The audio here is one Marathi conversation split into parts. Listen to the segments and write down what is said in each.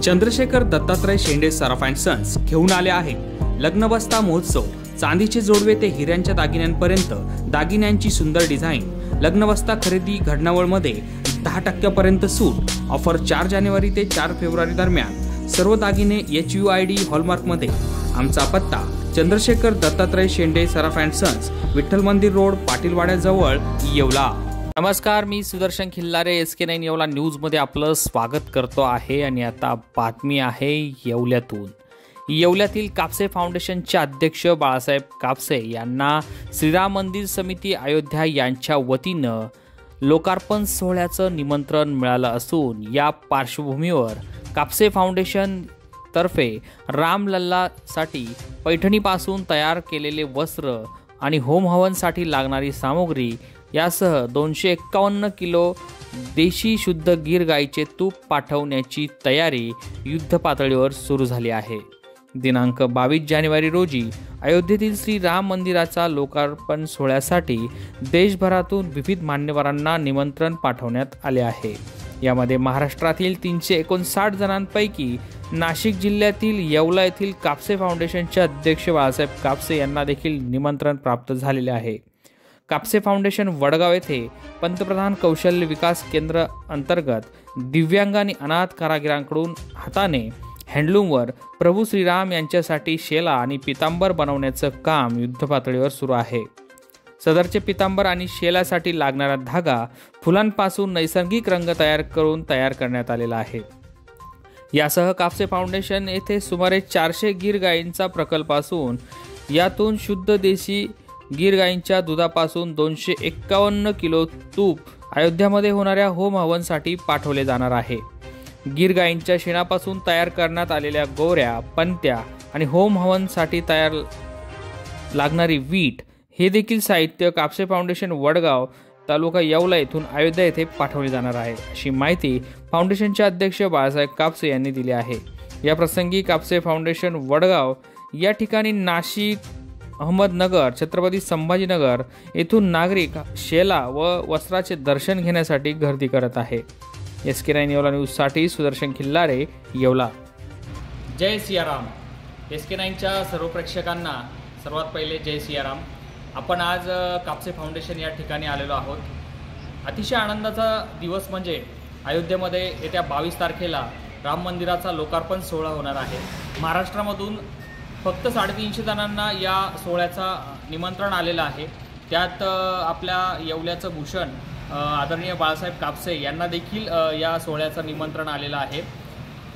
चंद्रशेखर दत्तात्रय शेंडे सराफ अँड सन्स घेऊन आले आहेत लग्नबस्ता महोत्सव। चांदीचे जोडवे ते हिऱ्यांच्या दागिन्यांपर्यंत दागिन्यांची सुंदर डिझाईन। लग्नबस्ता खरेदी घडणावळमध्ये 10% सूट। ऑफर 4 जानेवारी ते 4 फेब्रुवारी दरम्यान। सर्व दागिने HUID हॉलमार्कमध्ये। आमचा पत्ता चंद्रशेखर दत्तात्रय शेंडे सराफ अँड सन्स, विठ्ठल मंदिर रोड, पाटीलवाड्याजवळ, येवला। नमस्कार, मी सुदर्शन खिल्लारे, SK9 येवला न्यूजमध्ये आपलं स्वागत करतो आहे। आणि आता बातमी आहे येवल्यातून। येवल्यातील कापसे फाउंडेशनचे अध्यक्ष बाळासाहेब कापसे यांना श्रीराम मंदिर समिती अयोध्या यांच्या वतीनं लोकार्पण सोहळ्याचं निमंत्रण मिळालं असून या पार्श्वभूमीवर कापसे फाउंडेशन तर्फे रामलल्लासाठी पैठणीपासून तयार केलेले वस्त्र आणि होम हवनसाठी लागणारी सामग्री यासह 251 किलो देशी शुद्ध गीर गाईचे तूप पाठवण्याची तयारी युद्धपातळीवर सुरू झाली आहे। दिनांक 22 जानेवारी रोजी अयोध्येतील श्री राम मंदिराचा लोकार्पण सोहळ्यासाठी देशभरातून विविध मान्यवरांना निमंत्रण पाठवण्यात आले आहे। यामध्ये महाराष्ट्रातील 359 जणांपैकी नाशिक जिल्ह्यातील येवला येथील कापसे फाउंडेशनचे अध्यक्ष बाळासाहेब कापसे यांना देखील निमंत्रण प्राप्त झालेले आहे। कापसे फाउंडेशन वडगाव येथे पंतप्रधान कौशल्य विकास केंद्र अंतर्गत दिव्यांग आणि अनाथ कारागिरांकडून हाताने हँडलूमवर प्रभू श्रीराम यांच्यासाठी शेला आणि पितांबर बनवण्याचं काम युद्धपातळीवर सुरू आहे। सदरचे पितांबर आणि शेलासाठी लागणारा धागा फुलांपासून नैसर्गिक रंग तयार करण्यात आलेला आहे। यासह कापसे फाउंडेशन येथे सुमारे 400 गीर गायींचा प्रकल्प असून यातून शुद्ध देशी गीर गायींच्या दुधापासून 251 किलो तूप अयोध्यामध्ये होणाऱ्या होम हवनसाठी पाठवले जाणार आहे। गीर गायींच्या शेणापासून तयार करण्यात आलेल्या गोवऱ्या, पंत्या आणि होम हवनसाठी तयार लागणारी वीट हे देखील साहित्य कापसे फाउंडेशन वडगाव तालुका येवला येथून अयोध्या येथे पाठवले जाणार आहे, अशी माहिती फाउंडेशनचे अध्यक्ष बाळासाहेब कापसे यांनी दिली आहे। या प्रसंगी कापसे फाउंडेशन वडगाव या ठिकाणी नाशिक, अहमदनगर, छत्रपती संभाजीनगर येथून नागरिक शेला व वस्त्राचे दर्शन घेण्यासाठी गर्दी करत आहे। SK9 येवला न्यूजसाठी सुदर्शन खिल्लारे, येवला। जय सियाराम। SK9च्या सर्व प्रेक्षकांना सर्वात पहिले जय सियाराम। आपण आज कापसे फाउंडेशन या ठिकाणी आलेलो आहोत। अतिशय आनंदाचा दिवस म्हणजे अयोध्येमध्ये येत्या 22 तारखेला राम मंदिराचा लोकार्पण सोहळा होणार आहे। महाराष्ट्रामधून फक्त 350 जणांना या सोहळ्याचा निमंत्रण आलेलं आहे। त्यात आपल्या येवल्याचं भूषण आदरणीय बाळासाहेब कापसे यांना देखील या सोहळ्याचं निमंत्रण आलेलं आहे।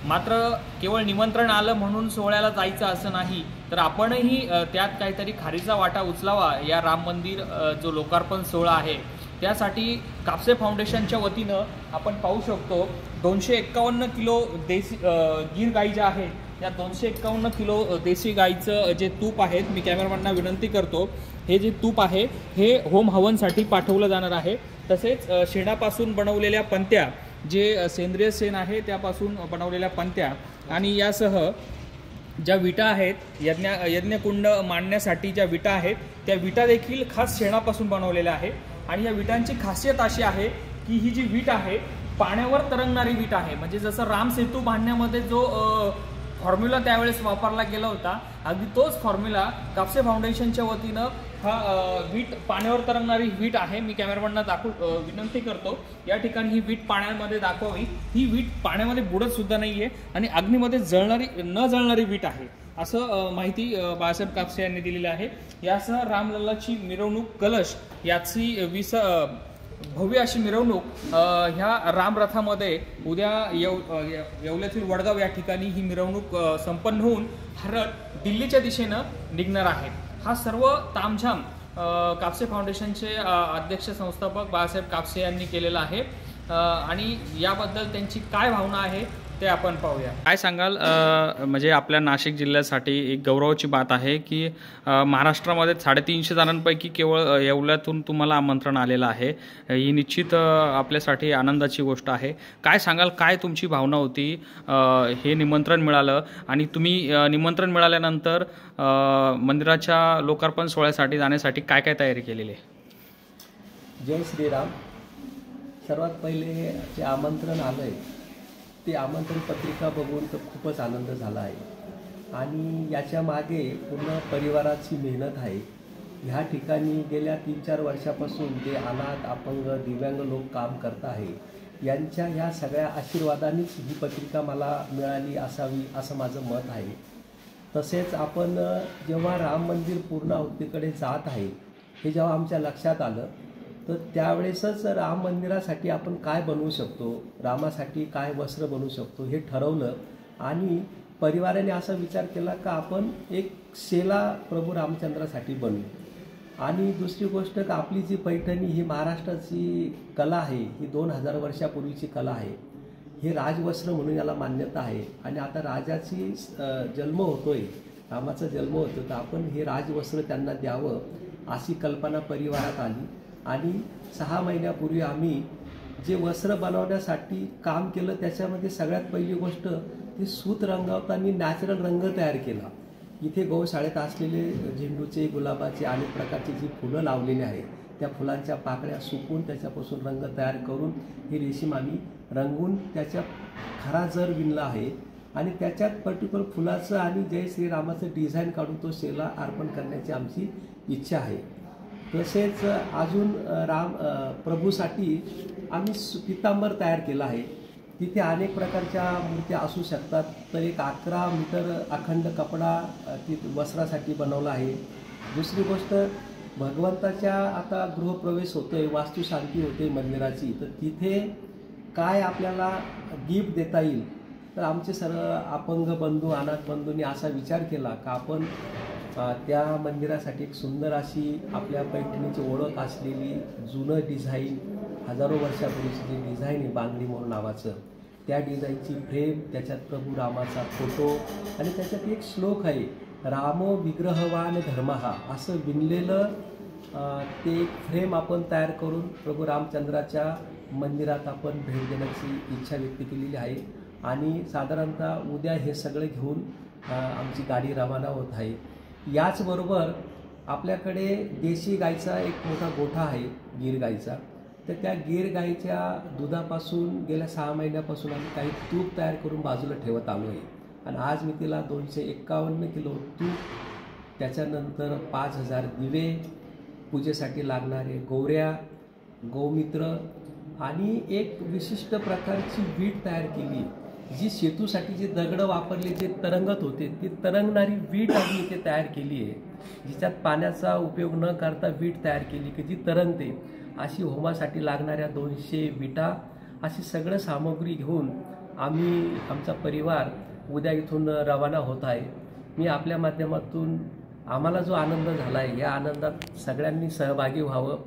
मात्र केवळ निमंत्रण आलं म्हणून सोहळ्याला जायचं असं नाही, तर आपणही त्यात काहीतरी खारीचा वाटा उचलावा। या राम मंदिर जो लोकार्पण सोहळा आहे त्यासाठी कापसे फाउंडेशनच्या वतीनं आपण पाहू शकतो 251 किलो देशी गीर गाई ज्या आहेत, या 251 किलो देशी गाईचं जे तूप आहे, मी कॅमेरामॅनना विनंती करतो, हे जे तूप आहे हे होम हवनसाठी पाठवलं जाणार आहे। तसेच शेणापासून बनवलेल्या पंत्या, जे सेंद्रिय शेण आहे त्यापासून बनवलेल्या पंत्या, आणि यासह ज्या विटा आहेत, यज्ञकुंड मांडण्यासाठी ज्या विटा आहेत त्या विटा देखील खास शेणापासून बनवलेल्या आहेत। आणि या विटांची खासियत अशी आहे की ही जी वीट आहे पाण्यावर तरंगणारी वीट आहे। म्हणजे जसं राम सेतू बांधण्यामध्ये जो फॉर्म्युला त्यावेळेस वापरला गेला होता, अगदी तोच फॉर्म्युला कापसे फाउंडेशनच्या वतीनं हा वीट पाण्यावर तरंगणारी वीट आहे। मी कॅमेरामॅनना विनंती करतो या ठिकाणी ही वीट पाण्यामध्ये दाखवावी। ही वीट पाण्यामध्ये बुडत सुद्धा नाही आहे आणि अग्नीमध्ये न जळणारी वीट आहे, असं माहिती बाळासाहेब कापसे यांनी दिलेली आहे। यासह रामलल्लाची मिरवणूक कलश याची भव्य अशी मिरवणूक ह्या रामरथामध्ये उद्या येवल्यातील वडगाव या ठिकाणी ही मिरवणूक संपन्न होऊन हरत दिल्लीच्या दिशेनं निघणार आहे। हा सर्व तामझाम कापसे फाउंडेशनचे अध्यक्ष संस्थापक बाळासाहेब कापसे यांनी केलेला आहे आणि याबद्दल त्यांची काय भावना आहे ते आपण पाहूया। काय सांगाल, म्हणजे आपल्या नाशिक जिल्ह्यासाठी एक गौरवाची बात आहे की महाराष्ट्रामध्ये 350 जणांपैकी केवळ येवल्यातून तुम्हाला आमंत्रण आलेलं आहे। ही निश्चित आपल्यासाठी आनंदाची गोष्ट आहे। काय सांगाल, काय तुमची भावना होती हे निमंत्रण मिळालं आणि तुम्ही निमंत्रण मिळाल्यानंतर मंदिराच्या लोकार्पण सोहळ्यासाठी जाण्यासाठी काय काय तयारी केलेली आहे? जय श्रीराम। सर्वात पहिले जे आमंत्रण आलंय ते आमंत्रण पत्रिका बघून तर खूपच आनंद झाला आहे आणि याच्या मागे पूर्ण परिवाराची मेहनत आहे। ह्या ठिकाणी गेल्या 3-4 वर्षापासून जे अनाथ, अपंग, दिव्यांग लोक काम करत आहे, यांच्या ह्या सगळ्या आशीर्वादानेच ही पत्रिका मला मिळाली असावी असं माझं मत आहे। तसेच आपण जेव्हा राम मंदिर पूर्णाहुतीकडे जात आहे हे जेव्हा आमच्या लक्षात आलं, तर त्यावेळेसच राम मंदिरासाठी आपण काय बनवू शकतो, रामासाठी काय वस्त्र बनवू शकतो हे ठरवलं आणि परिवाराने असा विचार केला का आपण एक शेला प्रभू रामचंद्रासाठी बनवू। आणि दुसरी गोष्ट का आपली जी पैठणी ही महाराष्ट्राची कला आहे, ही 2000 वर्षापूर्वीची कला आहे। हे राजवस्त्र म्हणून याला मान्यता आहे आणि आता राजाची जन्म होतोय, रामाचा जन्म होतो, तर आपण हे राजवस्त्र त्यांना द्यावं अशी कल्पना परिवारात आली। आणि 6 महिन्यापूर्वी आम्ही जे वस्त्र बनवण्यासाठी काम केलं त्याच्यामध्ये सगळ्यात पहिली गोष्ट ते सूत रंगवताना नॅचरल रंग तयार केला। इथे गौशाळेत असलेले झेंडूचे, गुलाबाचे अनेक प्रकारची जी फुलं लावलेली आहेत त्या फुलांच्या पाकळ्या सुकून त्याच्यापासून रंग तयार करून हे रेशीम आम्ही रंगून त्याच्या खरा जर विणला आहे आणि त्याच्यात पर्टिक्युलर फुलाचं आणि जय श्रीरामाचं डिझाईन काढून तो शेला अर्पण करण्याची आमची इच्छा आहे। तसेच अजून प्रभूसाठी आम्ही पितांबर तयार केला आहे। तिथे अनेक प्रकारच्या मूर्त्या असू शकतात, तर एक 11 मीटर अखंड कपडा वस्त्रासाठी बनवला आहे। दुसरी गोष्ट, भगवंताच्या आता गृहप्रवेश होतोय, वास्तुशांती होते मंदिराची, तर तिथे काय आपल्याला गिफ्ट देता येईल, तर आमचे सर्व अपंग बंधू, अनाथ बंधूंनी असा विचार केला का आपण त्या मंदिरासाठी एक सुंदर अशी आपल्या पैठणीची ओळख असलेली जुनं डिझाईन, हजारो वर्षापूर्वीची जी डिझाईन आहे बांगडी मोर नावाचं, त्या डिझाईनची फ्रेम, त्याच्यात प्रभू रामाचा फोटो आणि त्याच्यात एक श्लोक आहे, रामो विग्रहवान धर्महा, असं विणलेलं ते एक फ्रेम आपण तयार करून प्रभू रामचंद्राच्या मंदिरात आपण भेट देण्याची इच्छा व्यक्त केलेली आहे। आणि साधारणतः उद्या हे सगळे घेऊन आमची गाडी रवाना होत आहे। याचबरोबर आपल्याकडे देशी गाईचा एक मोठा गोठा आहे, गीर गाईचा, तर त्या गीर गाईच्या दुधापासून गेल्या 6 महिन्यापासून आम्ही काही तूप तयार करून बाजूला ठेवत आलो आहे आणि आज मी तिला 251 किलो तूप, त्याच्यानंतर 5000 दिवे, पूजेसाठी लागणारे गोवऱ्या, गोमित्र आणि एक विशिष्ट प्रकारची वीट तयार केली, जी शेतूसाठी जी दगडं वापरली जे तरंगत होते ती तरंगणारी वीट आम्ही इथे तयार केली आहे, जिच्यात पाण्याचा उपयोग न करता वीट तयार केली की जी तरंगते, अशी होमासाठी लागणाऱ्या 200 विटा, अशी सगळं सामग्री घेऊन आम्ही आमचा परिवार उद्या इथून रवाना होत आहे। मी आपल्या माध्यमातून आम्हाला जो आनंद झाला आहे या आनंदात सगळ्यांनी सहभागी व्हावं।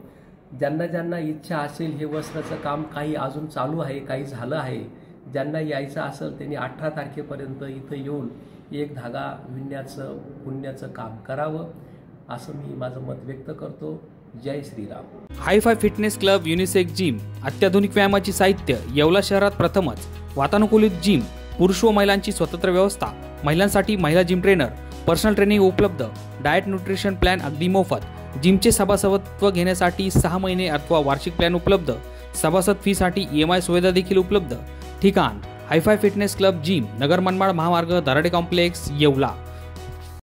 ज्यांना ज्यांना इच्छा असेल, हे वस्त्राचं काम काही अजून चालू आहे, काही झालं आहे, ज्यांना यायचं असेल त्यांनी 18 तारखेपर्यंत इथं येऊन एक धागा विणण्याचं पुण्याचं काम करावं असं मी माझं मत व्यक्त करतो। जय Shriram. Hi fi fitness club, unisex gym, अत्याधुनिक व्यायामाची साहित्य, येवला शहरात प्रथमच, वातानुकूलित जिम, पुरुष व महिलांची स्वतंत्र व्यवस्था, महिलांसाठी महिला जिम ट्रेनर, पर्सनल ट्रेनिंग उपलब्ध, डाएट न्यूट्रिशन प्लॅन अगदी मोफत, जिमचे सभासदत्व घेण्यासाठी 6 महिने अथवा वार्षिक प्लॅन उपलब्ध, सभासद फीसाठी EMI सुविधा देखील उपलब्ध। ठिकाण hi fi fitness club gym, Nagar Manmad महामार्ग, दराडे कॉम्प्लेक्स, येवला।